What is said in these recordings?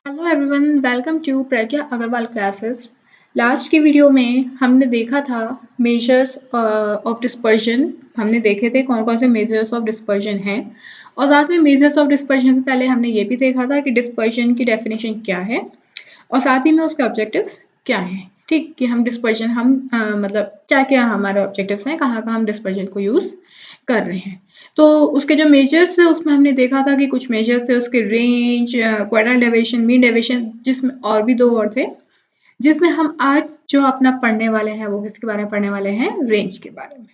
Hello everyone, welcome to Pragya Agrawal classes. Last की video में हमने देखा था मेजर्स ऑफ डिस्पर्जन। हमने देखे थे कौन कौन से मेजर्स ऑफ डिस्पर्जन हैं, और साथ में मेजर्स ऑफ डिस्पर्जन से पहले हमने ये भी देखा था कि डिस्पर्जन की डेफिनेशन क्या है और साथ ही में उसके ऑब्जेक्टिव्स क्या हैं। ठीक, कि हम डिस्पर्जन मतलब क्या क्या हमारे ऑब्जेक्टिव्स हैं, कहाँ कहाँ हम डिस्पर्जन को यूज़ कर रहे हैं। तो उसके जो मेजर्स है उसमें हमने देखा था कि कुछ मेजर्स है उसके range, quadrant deviation, mean deviation, जिसमें और भी दो और थे, जिसमें हम आज जो अपना पढ़ने वाले हैं वो किसके बारे में पढ़ने वाले हैं? रेंज के बारे में।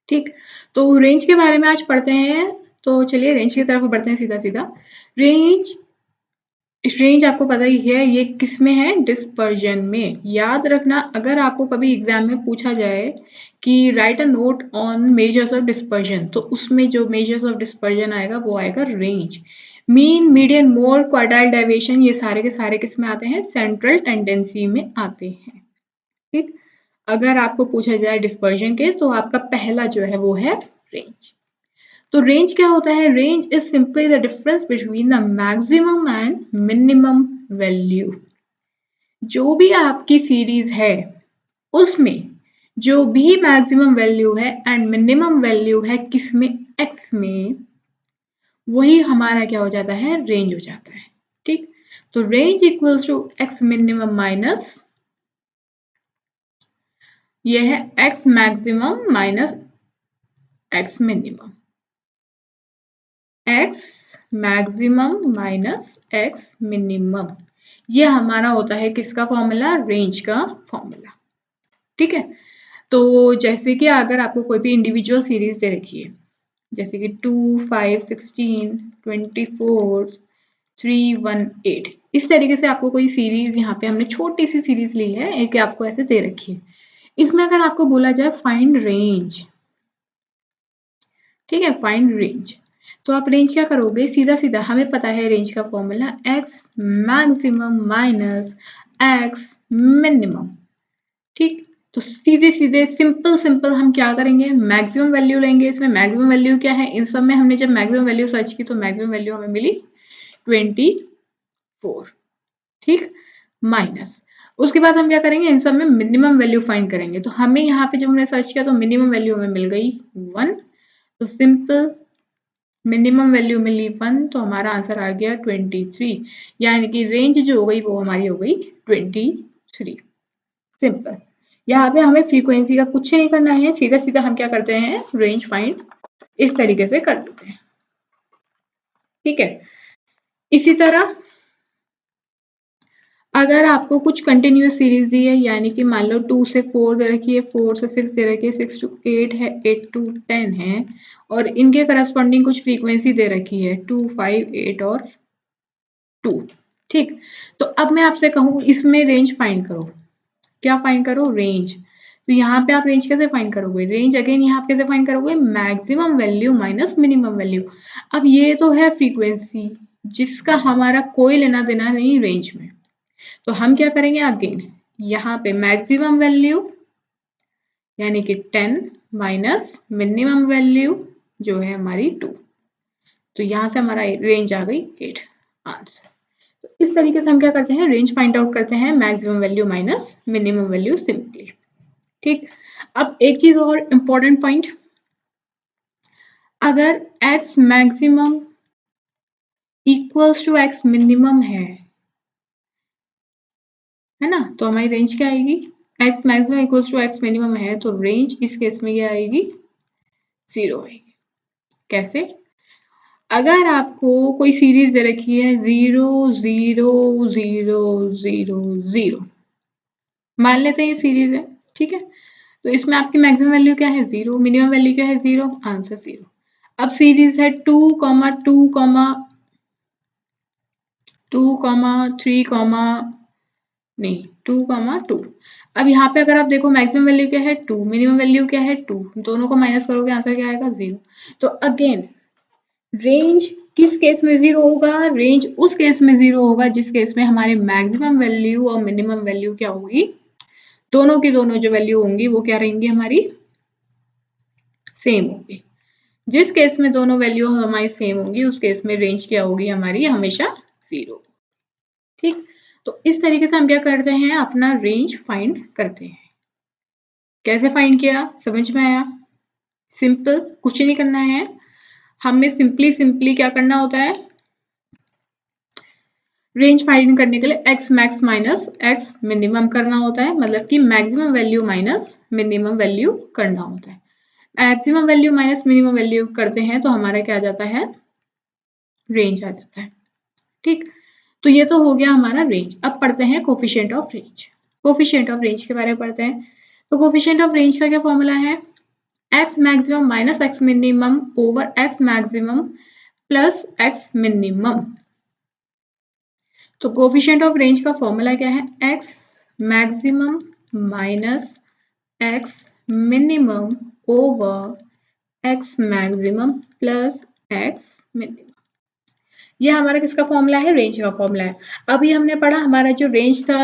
ठीक, तो रेंज के बारे में आज पढ़ते हैं। तो चलिए रेंज की तरफ बढ़ते हैं सीधा सीधा। रेंज रेंज आपको पता ही है ये किस में है? डिस्पर्जन में। याद रखना, अगर आपको कभी एग्जाम में पूछा जाए कि right a note on measures of dispersion, तो उसमें जो मेजर्स ऑफ डिस्पर्जन आएगा वो आएगा range. Mean, median, mode, quartile deviation, ये सारे के सारे किस में आते हैं? सेंट्रल टेंडेंसी में आते हैं। ठीक, अगर आपको पूछा जाए डिस्पर्जन के तो आपका पहला जो है वो है रेंज। तो रेंज क्या होता है? Range is simply the difference between the maximum and minimum value. जो भी आपकी सीरीज है उसमें जो भी मैक्सिमम वैल्यू है एंड मिनिमम वैल्यू है किसमें? एक्स में, वही हमारा क्या हो जाता है? रेंज हो जाता है। ठीक, तो range equals to x minimum minus, यह है x maximum minus x minimum. X maximum minus x minimum, ये हमारा होता है किसका फॉर्मूला? रेंज का फॉर्मूला। ठीक है, तो जैसे कि अगर आपको कोई भी इंडिविजुअल सीरीज दे रखी है, जैसे कि 2, 5, 16, 24, 3, 1, 8, इस तरीके से आपको कोई सीरीज, यहाँ पे हमने छोटी सी सीरीज ली है, एक आपको ऐसे दे रखी है। इसमें अगर आपको बोला जाए फाइंड रेंज, ठीक है, फाइंड रेंज, तो आप रेंज क्या करोगे? सीधा सीधा हमें पता है रेंज का formula x maximum minus x minimum. ठीक, तो सीधे सीधे सिंपल सिंपल हम क्या करेंगे? मैक्सिमम वैल्यू लेंगे। इसमें मैक्सिमम वैल्यू क्या है? इन सब में हमने जब मैक्सिमम वैल्यू सर्च की तो मैक्सिमम वैल्यू हमें मिली 24। ठीक, माइनस, उसके बाद हम क्या करेंगे? इन सब में मिनिमम वैल्यू फाइंड करेंगे। तो हमें यहाँ पे जब हमने सर्च किया तो मिनिमम वैल्यू हमें मिल गई 1। तो सिंपल मिनिमम वैल्यू मिली 1, तो हमारा आंसर आ गया 23, यानी कि रेंज जो हो गई वो हमारी हो गई 23। सिंपल। यहाँ पे हमें फ्रीक्वेंसी का कुछ नहीं करना है, सीधा सीधा हम क्या करते हैं? रेंज फाइंड इस तरीके से कर लेते हैं। ठीक है, इसी तरह अगर आपको कुछ कंटिन्यूअस सीरीज दी है, यानी कि मान लो 2 से 4 दे रखी है, 4 से 6 दे रखी है, 6 to 8 है, 8 to 10 है, और इनके करस्पॉन्डिंग कुछ फ्रीक्वेंसी दे रखी है 2, 5, 8 और 2। ठीक, तो अब मैं आपसे कहूँ इसमें रेंज फाइंड करो। क्या फाइंड करो? रेंज। तो यहाँ पे आप रेंज कैसे फाइंड करोगे? रेंज अगेन यहाँ पे कैसे फाइंड करोगे? Maximum value minus minimum value. अब ये तो है फ्रीक्वेंसी जिसका हमारा कोई लेना देना नहीं रेंज में, तो हम क्या करेंगे? अगेन यहाँ पे मैक्सिमम वैल्यू यानी कि 10 माइनस मिनिमम वैल्यू जो है हमारी 2, तो यहाँ से हमारा रेंज आ गई 8। आंसर। तो इस तरीके से हम क्या करते हैं? रेंज फाइंड आउट करते हैं, maximum value minus minimum value simply. ठीक, अब एक चीज और इम्पोर्टेंट पॉइंट, अगर x maximum equals to x minimum है ना, तो हमारी रेंज क्या आएगी? x maximum equals to x minimum है, तो रेंज इस केस में क्या आएगी? 0 आएगी। कैसे? अगर आपको कोई सीरीज दे रखी है 0, 0, 0, 0, 0, मान लेते हैं ये सीरीज है, ठीक है, तो इसमें आपकी मैक्सिमम वैल्यू क्या है? 0, मिनिमम वैल्यू क्या है? 0, आंसर 0। अब सीरीज है 2, 2, 2, 3, नहीं 2, 2। अब यहाँ पे अगर आप देखो मैक्सिमम वैल्यू क्या है? 2, मिनिमम वैल्यू क्या है? 2, दोनों को माइनस करोगे आंसर क्या आएगा? 0। तो अगेन रेंज किस केस में 0 होगा? रेंज उस केस में 0 होगा जिस केस में हमारे मैक्सिमम वैल्यू और मिनिमम वैल्यू क्या होगी? दोनों की दोनों जो वैल्यू होंगी वो क्या रहेंगी? हमारी सेम होगी। जिस केस में दोनों वैल्यू हमारी सेम होंगी उस केस में रेंज क्या होगी? हमारी हमेशा 0। ठीक, तो इस तरीके से हम क्या करते हैं, अपना रेंज फाइंड करते हैं। कैसे फाइंड किया, समझ में आया? सिंपल, कुछ नहीं करना है हमें, सिंपली क्या करना होता है, रेंज फाइंड करने के लिए x max minus x minimum करना होता है, मतलब कि maximum value minus minimum value करना होता है। Maximum value minus minimum value करते हैं तो हमारा क्या आ जाता है, रेंज आ जाता है। ठीक, तो ये तो हो गया हमारा रेंज। अब पढ़ते हैं coefficient of range. Coefficient of range के बारे में पढ़ते हैं। तो कोफिशिएंट ऑफ रेंज का क्या फॉर्मूला है, x maximum minus x minimum over x maximum plus x minimum. तो कोफिशिएंट ऑफ रेंज का फॉर्मूला क्या है, x maximum minus x minimum over x maximum plus x minimum. ये हमारा किसका फॉर्मूला है, रेंज का फॉर्मूला है। अभी हमने पढ़ा हमारा जो रेंज था,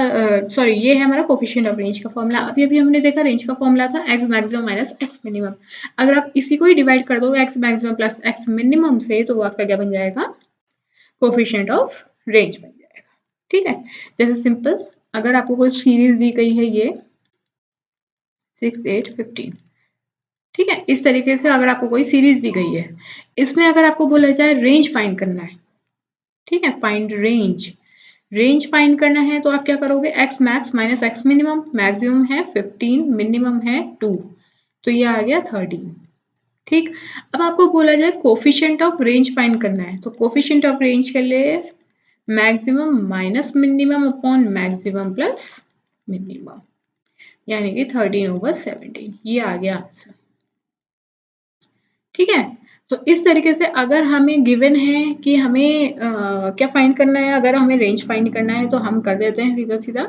सॉरी ये है हमारा कोफिशिएंट ऑफ रेंज का फॉर्मूला। अभी हमने देखा रेंज का फॉर्मूला था x maximum minus x minimum. अगर आप इसी को ही डिवाइड कर दोगे x maximum plus x minimum से, तो वो आपका क्या बन जाएगा, कोफिशिएंट ऑफ रेंज बन जाएगा। ठीक है, जैसे सिंपल, अगर आपको कोई सीरीज दी गई है ये 6, 8, 15, ठीक है, इस तरीके से अगर आपको कोई सीरीज दी गई है, इसमें अगर आपको बोला जाए रेंज फाइंड करना है, ठीक है, फाइंड रेंज, रेंज फाइंड करना है तो आप क्या करोगे, x max minus x minimum, maximum है 15, मिनिमम है 2, तो ये आ गया 13। ठीक, अब आपको बोला जाए कोफिशिएंट ऑफ रेंज फाइंड करना है, तो कोफिशिएंट ऑफ रेंज के लिए maximum minus minimum upon maximum plus minimum, यानी कि 13/17, ये आ गया आंसर। ठीक है, तो इस तरीके से अगर हमें गिवन है कि हमें क्या फाइंड करना है, अगर हमें रेंज फाइंड करना है तो हम कर देते हैं सीधा सीधा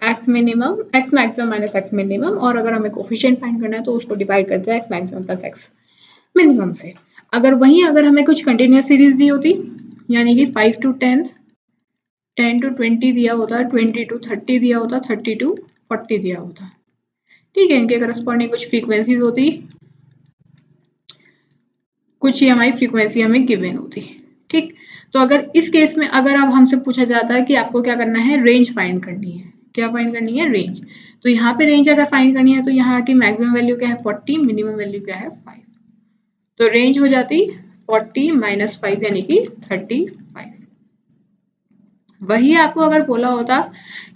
x minimum, x maximum minus x minimum, और अगर हमें कोफिशिएंट फाइंड करना है तो उसको डिवाइड करते हैं x maximum plus x minimum से। अगर हमें कुछ कंटिन्यूअस सीरीज दी होती, यानी कि 5 to 10, 10 to 20 दिया होता, 20 to 30 दिया होता, 30 to 40 दिया होता, ठीक है, इनके करस्पॉन्डिंग कुछ फ्रीक्वेंसीज होती, कुछ ही हमारी फ्रीक्वेंसी हमें गिवन होती। ठीक, तो अगर इस केस में अगर अब हमसे पूछा जाता है कि आपको क्या करना है, रेंज फाइंड करनी है, क्या फाइंड करनी है, रेंज, तो यहाँ पे रेंज अगर फाइंड करनी है तो यहाँ की मैक्सिमम वैल्यू क्या है 40, मिनिमम वैल्यू क्या है 5, तो रेंज हो जाती 40 माइनस 5 यानी कि 35। वही आपको अगर बोला होता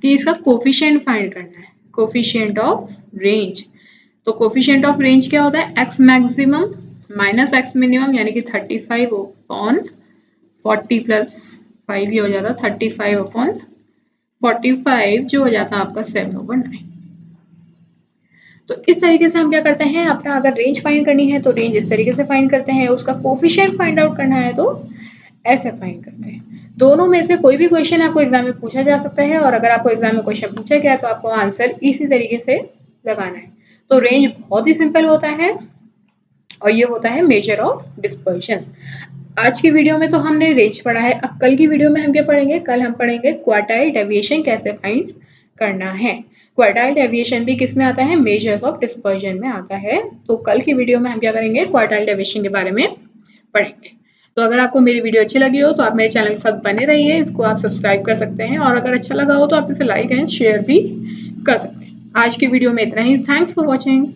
कि इसका कोफिशिएंट फाइंड करना है, कोफिशिएंट ऑफ रेंज, तो कोफिशिएंट ऑफ रेंज क्या होता है, x maximum minus x minimum यानी कि 35 अपॉन 40 प्लस 5, ये हो जाता 35 अपॉन 45, जो हो जाता आपका 7/9। तो इस तरीके से हम क्या करते हैं, अपना अगर रेंज फाइंड करनी है तो रेंज इस तरीके से फाइंड करते हैं, उसका कोफिशिएंट फाइंड आउट करना है तो ऐसे फाइंड करते हैं। दोनों में से कोई भी क्वेश्चन आपको एग्जाम में पूछा जा सकता है, और अगर आपको एग्जाम में क्वेश्चन पूछा गया तो आपको आंसर इसी तरीके से लगाना है। तो रेंज बहुत ही सिंपल होता है, और ये होता है मेजर ऑफ डिस्पर्शन। आज की वीडियो में तो हमने रेंज पढ़ा है, अब कल की वीडियो में हम क्या पढ़ेंगे, कल हम पढ़ेंगे क्वार्टाइल डेविएशन कैसे फाइंड करना है। क्वार्टाइल डेविएशन भी किस में आता है, मेजर्स ऑफ डिस्पर्शन में आता है। तो कल की वीडियो में हम क्या करेंगे, क्वार्टाइल डेविएशन के बारे में पढ़ेंगे। तो अगर आपको मेरी वीडियो अच्छी लगी हो तो आप मेरे चैनल के साथ बने रहिए, इसको आप सब्सक्राइब कर सकते हैं, और अगर अच्छा लगा हो तो आप इसे लाइक एंड शेयर भी कर सकते हैं। आज की वीडियो में इतना ही, थैंक्स फॉर वॉचिंग।